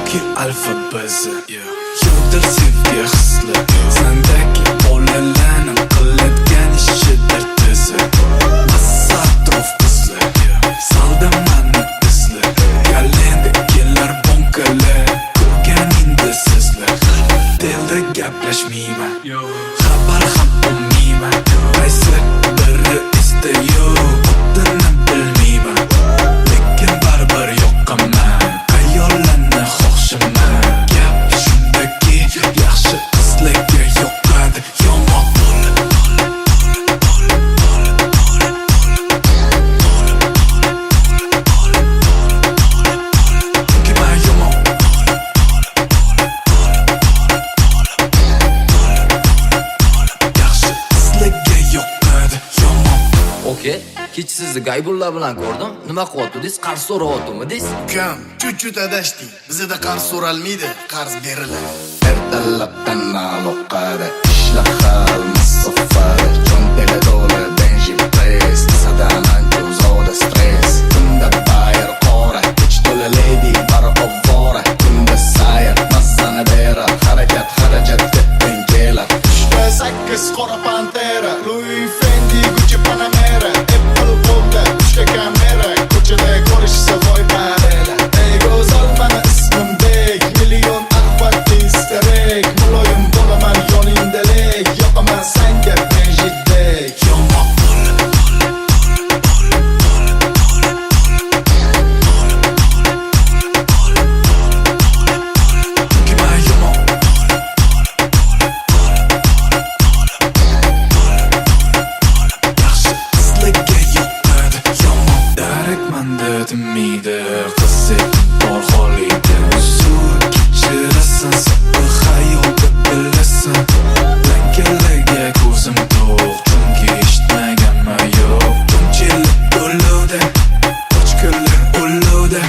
yoki alfabeti. Yo'qdir sevgi hisli, sendagi bolalarni qiladigan ishidir tizi. Massa atrof qizli, salda mani izli. Galenda kelar bonkalar, ko'rganingda sizlar. Telda gaplashmayman, xabar ham olmayman. Qaysi biri istayo, otini bilmayman. Lekin baribir yoqaman, ayollarni xohishaman. Gap shundaki, yaxshi qizlarga yoqadi yomon bola. Kimga yomon? Yaxshi qizlarga yoqadi yomon. Okey, kecha sizni Gaybullar bilan ko'rdim. Nima qilyaptidingiz? Qarz so'rayaptimi-dingiz? Ukam, chut-chut adashding. Bizda qarz so'ralmaydi, qarz beriladi. Ertalabdan aloqada, ishlar hal musaffada, cho'ntagida to'la Benji Press, sadan ancha uzoqda stress. Tunda bayir qora, kech to'la lady, bari ovvora. Tunda sayr, massani berar, harakat xarajatga teng kelar. 8 qora pantera, Louis Fendi, Gucci Panamera, Apple qo'lda, 3 kamera, ko'chada ko'rishsa voy parela. Ey go'zal mana ismimdek, million ahvat istarek, muloyim bo'laman yoningdalik, yoqaman senga Benjidek. Yomon bola. Kimga yomon? Yaxshi qizlarga yoqadi yomon. Darakmanda demaydi, qiziq bor holida. Uzr kechirasan, sabr hayotda bilasan. Lankalarga ko'zim to'q, chunki eshitmaganman yo'q. Bunchalar o'lovda, ochko'lar o'lovda.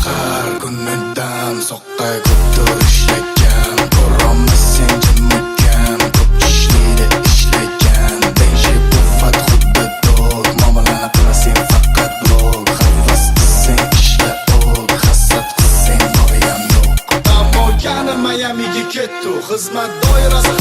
Har kuni dam soqqa ko'pdir ishlagan, ko'ramiz sen jimmagan, ko'p ishlaydi ishlagan. Benji buffat xuddi dog, muomalani qilasen faqat blog. Havas qilsang ishla o'q, hasad qilsang boriyam yo'q. Ammo yana Miamiga ketdi, xizmat doirasi